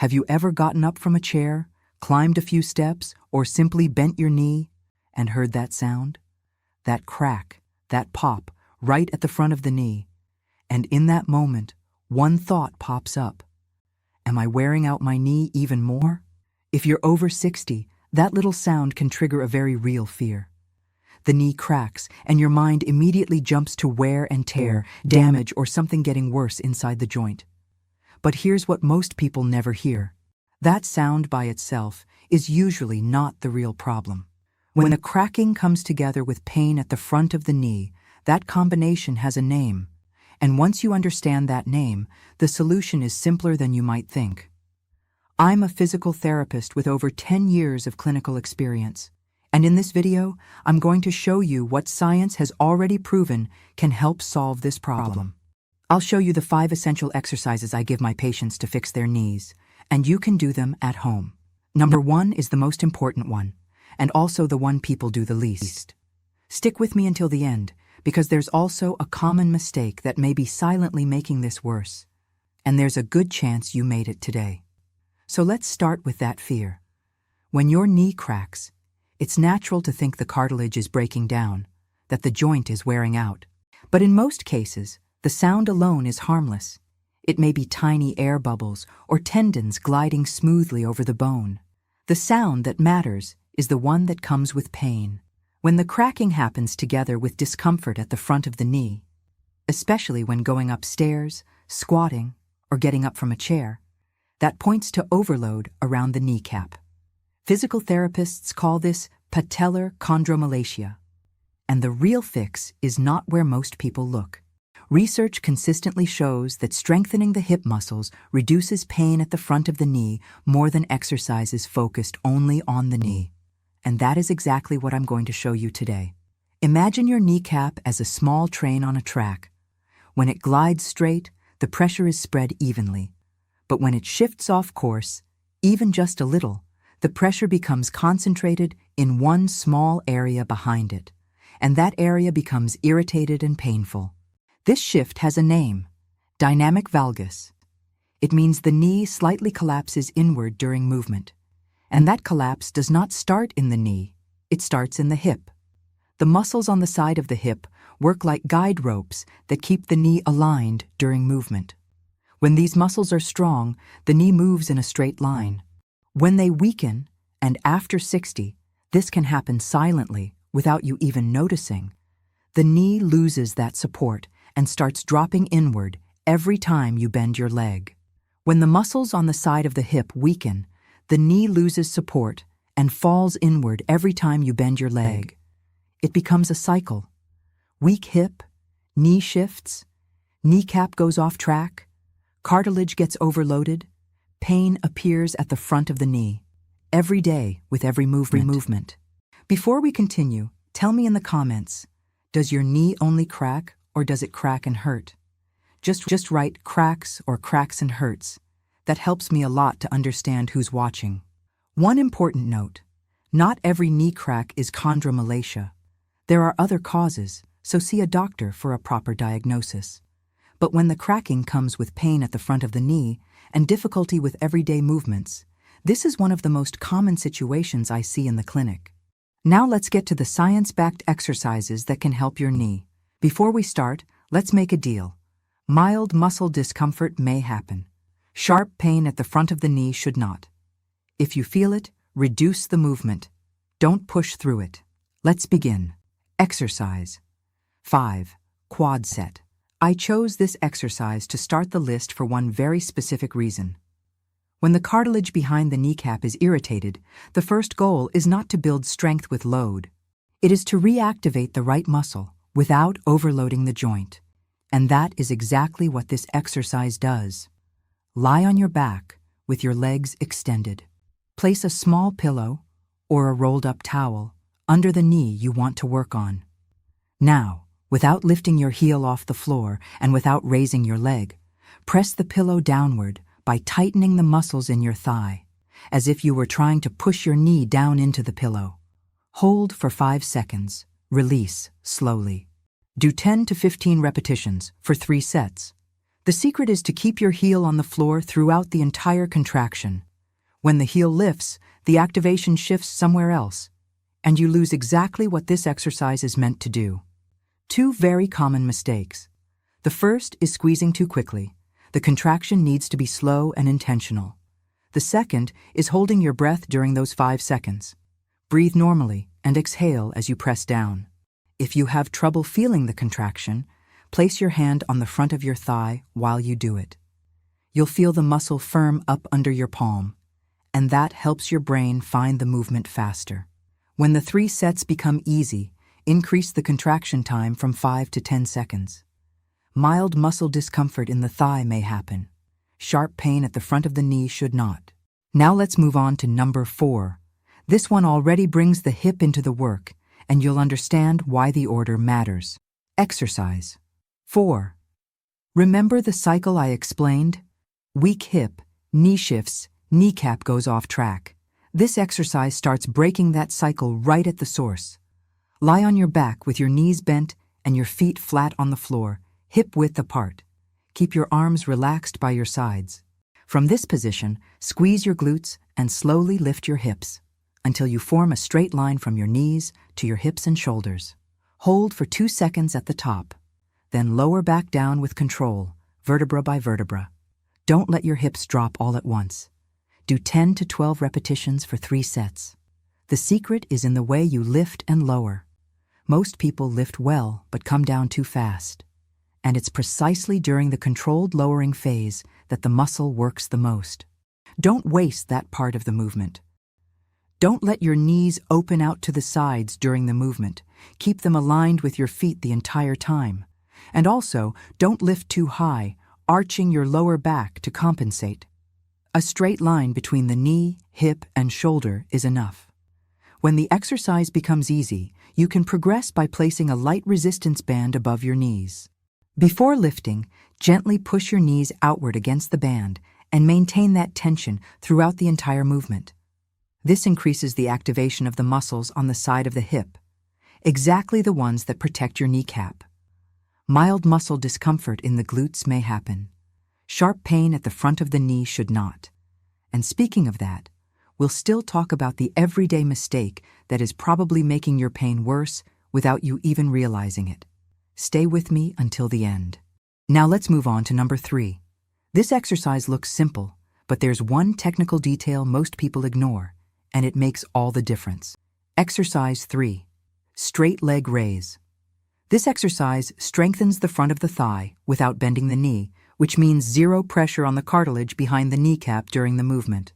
Have you ever gotten up from a chair, climbed a few steps, or simply bent your knee and heard that sound? That crack, that pop, right at the front of the knee. And in that moment, one thought pops up. Am I wearing out my knee even more? If you're over 60, that little sound can trigger a very real fear. The knee cracks, and your mind immediately jumps to wear and tear, damage, or something getting worse inside the joint. But here's what most people never hear. That sound by itself is usually not the real problem. When the cracking comes together with pain at the front of the knee, that combination has a name. And once you understand that name, the solution is simpler than you might think. I'm a physical therapist with over 10 years of clinical experience. And in this video, I'm going to show you what science has already proven can help solve this problem. I'll show you the 5 essential exercises I give my patients to fix their knees, and you can do them at home. Number 1 is the most important one, and also the one people do the least. Stick with me until the end, because there's also a common mistake that may be silently making this worse. And there's a good chance you made it today. So let's start with that fear. When your knee cracks, it's natural to think the cartilage is breaking down, that the joint is wearing out. But in most cases, the sound alone is harmless. It may be tiny air bubbles or tendons gliding smoothly over the bone. The sound that matters is the one that comes with pain. When the cracking happens together with discomfort at the front of the knee, especially when going upstairs, squatting, or getting up from a chair, that points to overload around the kneecap. Physical therapists call this patellar chondromalacia. And the real fix is not where most people look. Research consistently shows that strengthening the hip muscles reduces pain at the front of the knee more than exercises focused only on the knee. And that is exactly what I'm going to show you today. Imagine your kneecap as a small train on a track. When it glides straight, the pressure is spread evenly. But when it shifts off course, even just a little, the pressure becomes concentrated in one small area behind it, and that area becomes irritated and painful. This shift has a name, dynamic valgus. It means the knee slightly collapses inward during movement. And that collapse does not start in the knee, it starts in the hip. The muscles on the side of the hip work like guide ropes that keep the knee aligned during movement. When these muscles are strong, the knee moves in a straight line. When they weaken, and after 60, this can happen silently without you even noticing, the knee loses that support and starts dropping inward every time you bend your leg. When the muscles on the side of the hip weaken, the knee loses support and falls inward every time you bend your leg. It becomes a cycle. Weak hip, knee shifts, kneecap goes off track, cartilage gets overloaded, pain appears at the front of the knee, every day with every movement. Before we continue, tell me in the comments, does your knee only crack or does it crack and hurt? Just write cracks or cracks and hurts. That helps me a lot to understand who's watching. One important note, not every knee crack is chondromalacia. There are other causes, so see a doctor for a proper diagnosis. But when the cracking comes with pain at the front of the knee and difficulty with everyday movements, this is one of the most common situations I see in the clinic. Now let's get to the science-backed exercises that can help your knee. Before we start, let's make a deal. Mild muscle discomfort may happen. Sharp pain at the front of the knee should not. If you feel it, reduce the movement. Don't push through it. Let's begin. Exercise 5. Quad set. I chose this exercise to start the list for one very specific reason. When the cartilage behind the kneecap is irritated, the first goal is not to build strength with load. It is to reactivate the right muscle without overloading the joint. And that is exactly what this exercise does. Lie on your back with your legs extended. Place a small pillow or a rolled-up towel under the knee you want to work on. Now, without lifting your heel off the floor and without raising your leg, press the pillow downward by tightening the muscles in your thigh, as if you were trying to push your knee down into the pillow. Hold for 5 seconds. Release slowly. Do 10 to 15 repetitions for 3 sets. The secret is to keep your heel on the floor throughout the entire contraction. When the heel lifts, the activation shifts somewhere else, and you lose exactly what this exercise is meant to do. Two very common mistakes. The first is squeezing too quickly. The contraction needs to be slow and intentional. The second is holding your breath during those 5 seconds. Breathe normally and exhale as you press down. If you have trouble feeling the contraction, place your hand on the front of your thigh while you do it. You'll feel the muscle firm up under your palm, and that helps your brain find the movement faster. When the 3 sets become easy, increase the contraction time from 5 to 10 seconds. Mild muscle discomfort in the thigh may happen. Sharp pain at the front of the knee should not. Now let's move on to number 4. This one already brings the hip into the work, and you'll understand why the order matters. Exercise 4. Remember the cycle I explained? Weak hip, knee shifts, kneecap goes off track. This exercise starts breaking that cycle right at the source. Lie on your back with your knees bent and your feet flat on the floor, hip width apart. Keep your arms relaxed by your sides. From this position, squeeze your glutes and slowly lift your hips until you form a straight line from your knees to your hips and shoulders. Hold for 2 seconds at the top, then lower back down with control, vertebra by vertebra. Don't let your hips drop all at once. Do 10 to 12 repetitions for 3 sets. The secret is in the way you lift and lower. Most people lift well but come down too fast. And it's precisely during the controlled lowering phase that the muscle works the most. Don't waste that part of the movement. Don't let your knees open out to the sides during the movement. Keep them aligned with your feet the entire time. And also, don't lift too high, arching your lower back to compensate. A straight line between the knee, hip, and shoulder is enough. When the exercise becomes easy, you can progress by placing a light resistance band above your knees. Before lifting, gently push your knees outward against the band and maintain that tension throughout the entire movement. This increases the activation of the muscles on the side of the hip, exactly the ones that protect your kneecap. Mild muscle discomfort in the glutes may happen. Sharp pain at the front of the knee should not. And speaking of that, we'll still talk about the everyday mistake that is probably making your pain worse without you even realizing it. Stay with me until the end. Now let's move on to number 3. This exercise looks simple, but there's one technical detail most people ignore, and it makes all the difference. Exercise 3. Straight leg raise. This exercise strengthens the front of the thigh without bending the knee, which means zero pressure on the cartilage behind the kneecap during the movement.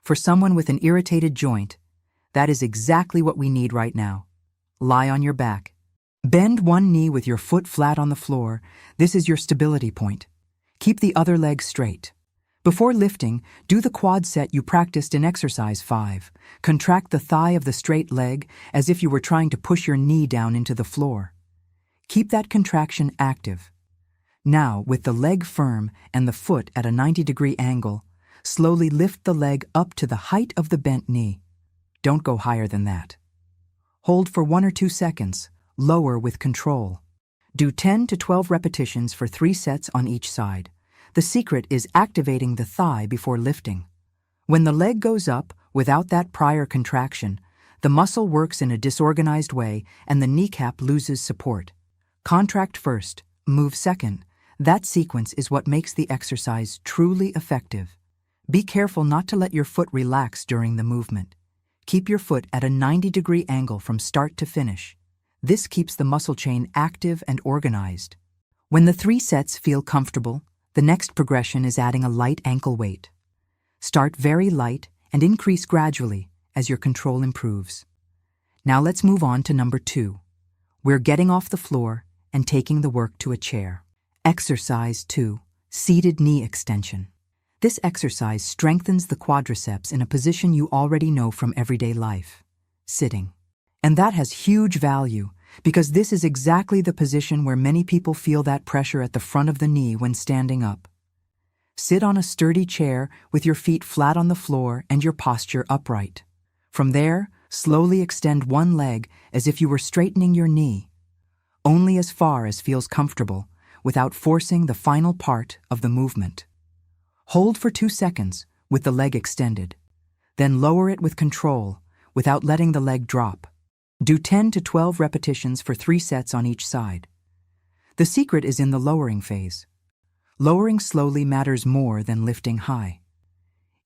For someone with an irritated joint, that is exactly what we need right now. Lie on your back. Bend one knee with your foot flat on the floor. This is your stability point. Keep the other leg straight. Before lifting, do the quad set you practiced in exercise 5. Contract the thigh of the straight leg as if you were trying to push your knee down into the floor. Keep that contraction active. Now, with the leg firm and the foot at a 90-degree angle, slowly lift the leg up to the height of the bent knee. Don't go higher than that. Hold for 1 or 2 seconds. Lower with control. Do 10 to 12 repetitions for 3 sets on each side. The secret is activating the thigh before lifting. When the leg goes up without that prior contraction, the muscle works in a disorganized way and the kneecap loses support. Contract first, move second. That sequence is what makes the exercise truly effective. Be careful not to let your foot relax during the movement. Keep your foot at a 90-degree angle from start to finish. This keeps the muscle chain active and organized. When the 3 sets feel comfortable, the next progression is adding a light ankle weight. Start very light and increase gradually as your control improves. Now let's move on to number 2. We're getting off the floor and taking the work to a chair. Exercise 2. Seated knee extension. This exercise strengthens the quadriceps in a position you already know from everyday life, sitting. And that has huge value because this is exactly the position where many people feel that pressure at the front of the knee when standing up. Sit on a sturdy chair with your feet flat on the floor and your posture upright. From there, slowly extend one leg as if you were straightening your knee. Only as far as feels comfortable, without forcing the final part of the movement. Hold for 2 seconds with the leg extended. Then lower it with control without letting the leg drop. Do 10 to 12 repetitions for 3 sets on each side. The secret is in the lowering phase. Lowering slowly matters more than lifting high.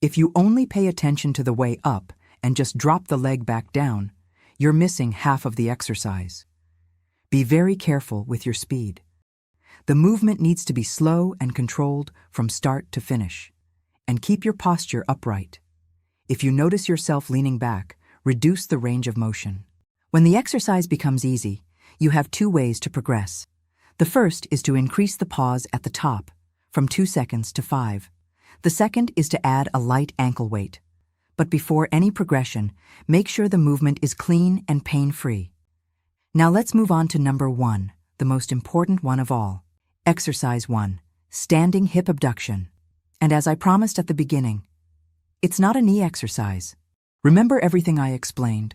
If you only pay attention to the way up and just drop the leg back down, you're missing half of the exercise. Be very careful with your speed. The movement needs to be slow and controlled from start to finish. And keep your posture upright. If you notice yourself leaning back, reduce the range of motion. When the exercise becomes easy, you have 2 ways to progress. The first is to increase the pause at the top, from 2 seconds to 5. The second is to add a light ankle weight. But before any progression, make sure the movement is clean and pain-free. Now let's move on to number 1, the most important one of all. Exercise 1, standing hip abduction. And as I promised at the beginning, it's not a knee exercise. Remember everything I explained.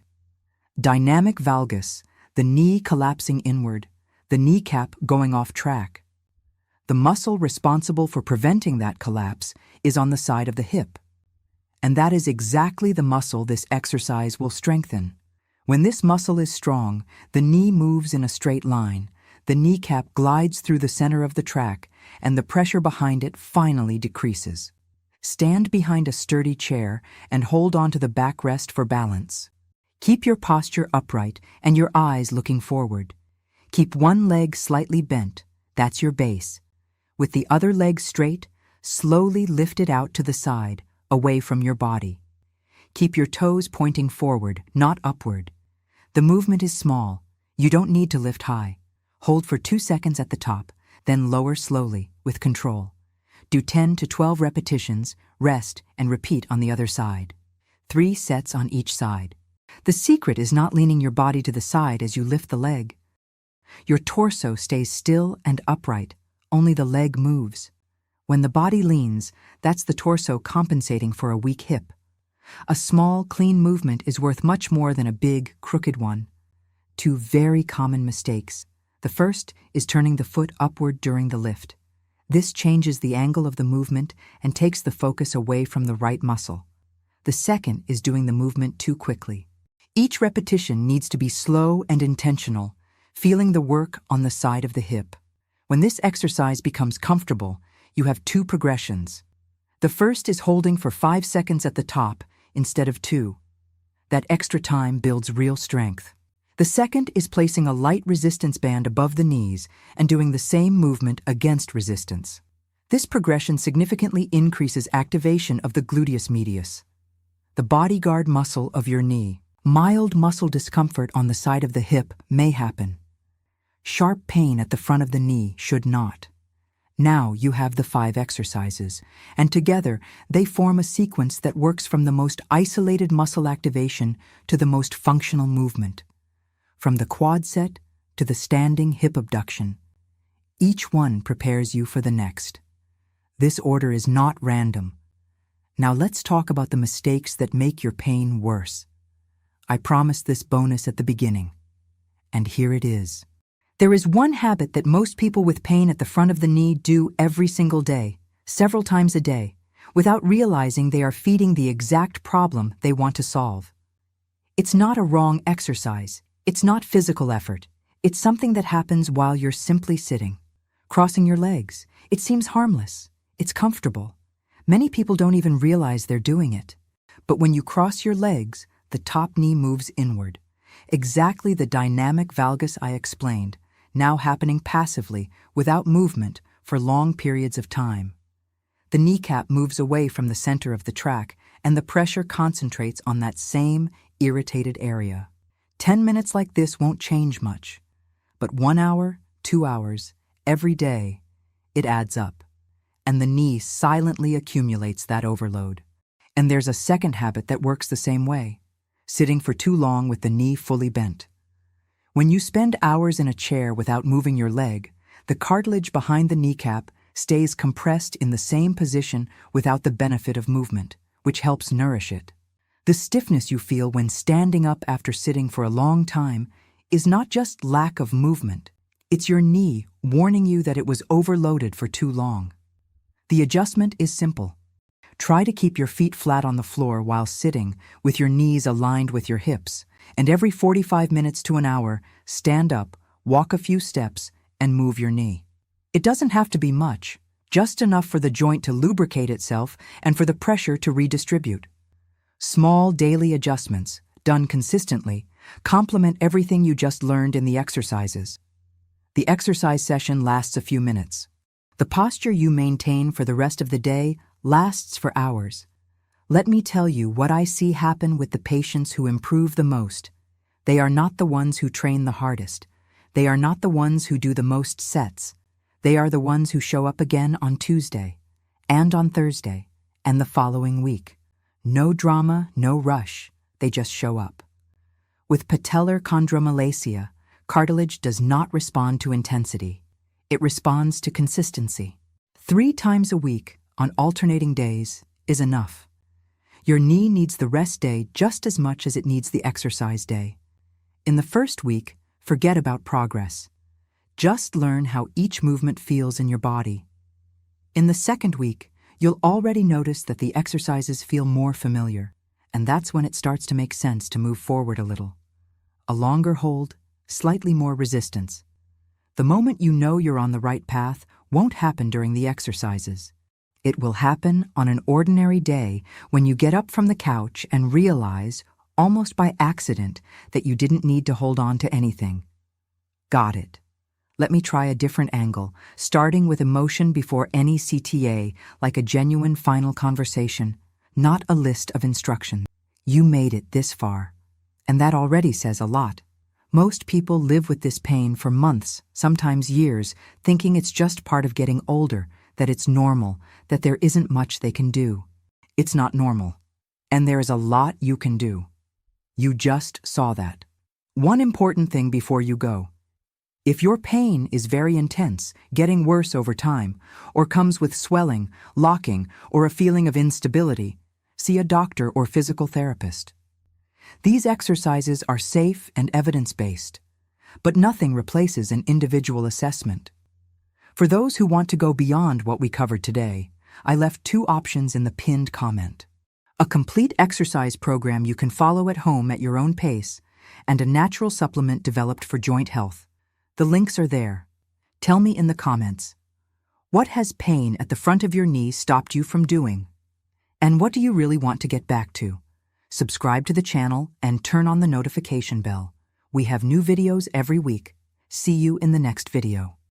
Dynamic valgus, the knee collapsing inward, the kneecap going off track. The muscle responsible for preventing that collapse is on the side of the hip. And that is exactly the muscle this exercise will strengthen. When this muscle is strong, the knee moves in a straight line, the kneecap glides through the center of the track, and the pressure behind it finally decreases. Stand behind a sturdy chair and hold on to the backrest for balance. Keep your posture upright and your eyes looking forward. Keep one leg slightly bent, that's your base. With the other leg straight, slowly lift it out to the side, away from your body. Keep your toes pointing forward, not upward. The movement is small. You don't need to lift high. Hold for 2 seconds at the top, then lower slowly, with control. Do 10 to 12 repetitions, rest, and repeat on the other side. 3 sets on each side. The secret is not leaning your body to the side as you lift the leg. Your torso stays still and upright, only the leg moves. When the body leans, that's the torso compensating for a weak hip. A small, clean movement is worth much more than a big, crooked one. 2 very common mistakes. The first is turning the foot upward during the lift. This changes the angle of the movement and takes the focus away from the right muscle. The second is doing the movement too quickly. Each repetition needs to be slow and intentional, feeling the work on the side of the hip. When this exercise becomes comfortable, you have 2 progressions. The first is holding for 5 seconds at the top instead of 2. That extra time builds real strength. The second is placing a light resistance band above the knees and doing the same movement against resistance. This progression significantly increases activation of the gluteus medius, the bodyguard muscle of your knee. Mild muscle discomfort on the side of the hip may happen. Sharp pain at the front of the knee should not. Now you have the 5 exercises, and together they form a sequence that works from the most isolated muscle activation to the most functional movement. From the quad set to the standing hip abduction, each one prepares you for the next. This order is not random. Now let's talk about the mistakes that make your pain worse. I promised this bonus at the beginning, and here it is. There is one habit that most people with pain at the front of the knee do every single day, several times a day, without realizing they are feeding the exact problem they want to solve. It's not a wrong exercise. It's not physical effort. It's something that happens while you're simply sitting, crossing your legs. It seems harmless. It's comfortable. Many people don't even realize they're doing it. But when you cross your legs, the top knee moves inward. Exactly the dynamic valgus I explained, now happening passively, without movement, for long periods of time. The kneecap moves away from the center of the track, and the pressure concentrates on that same irritated area. 10 minutes like this won't change much, but 1 hour, 2 hours, every day, it adds up, and the knee silently accumulates that overload. And there's a second habit that works the same way, sitting for too long with the knee fully bent. When you spend hours in a chair without moving your leg, the cartilage behind the kneecap stays compressed in the same position without the benefit of movement, which helps nourish it. The stiffness you feel when standing up after sitting for a long time is not just lack of movement. It's your knee warning you that it was overloaded for too long. The adjustment is simple. Try to keep your feet flat on the floor while sitting, with your knees aligned with your hips, and every 45 minutes to an hour, stand up, walk a few steps, and move your knee. It doesn't have to be much, just enough for the joint to lubricate itself and for the pressure to redistribute. Small daily adjustments, done consistently, complement everything you just learned in the exercises. The exercise session lasts a few minutes. The posture you maintain for the rest of the day lasts for hours. Let me tell you what I see happen with the patients who improve the most. They are not the ones who train the hardest. They are not the ones who do the most sets. They are the ones who show up again on Tuesday, and on Thursday, and the following week. No drama, no rush. They just show up. With patellar chondromalacia, cartilage does not respond to intensity. It responds to consistency. 3 times a week, on alternating days, is enough. Your knee needs the rest day just as much as it needs the exercise day. In the first week, forget about progress. Just learn how each movement feels in your body. In the second week, you'll already notice that the exercises feel more familiar, and that's when it starts to make sense to move forward a little. A longer hold, slightly more resistance. The moment you know you're on the right path won't happen during the exercises. It will happen on an ordinary day when you get up from the couch and realize, almost by accident, that you didn't need to hold on to anything. Got it. Let me try a different angle, starting with emotion before any CTA, like a genuine final conversation, not a list of instructions. You made it this far, and that already says a lot. Most people live with this pain for months, sometimes years, thinking it's just part of getting older, that it's normal, that there isn't much they can do. It's not normal. And there is a lot you can do. You just saw that. One important thing before you go. If your pain is very intense, getting worse over time, or comes with swelling, locking, or a feeling of instability, see a doctor or physical therapist. These exercises are safe and evidence-based, but nothing replaces an individual assessment. For those who want to go beyond what we covered today, I left 2 options in the pinned comment. A complete exercise program you can follow at home at your own pace, and a natural supplement developed for joint health. The links are there. Tell me in the comments, what has pain at the front of your knee stopped you from doing? And what do you really want to get back to? Subscribe to the channel and turn on the notification bell. We have new videos every week. See you in the next video.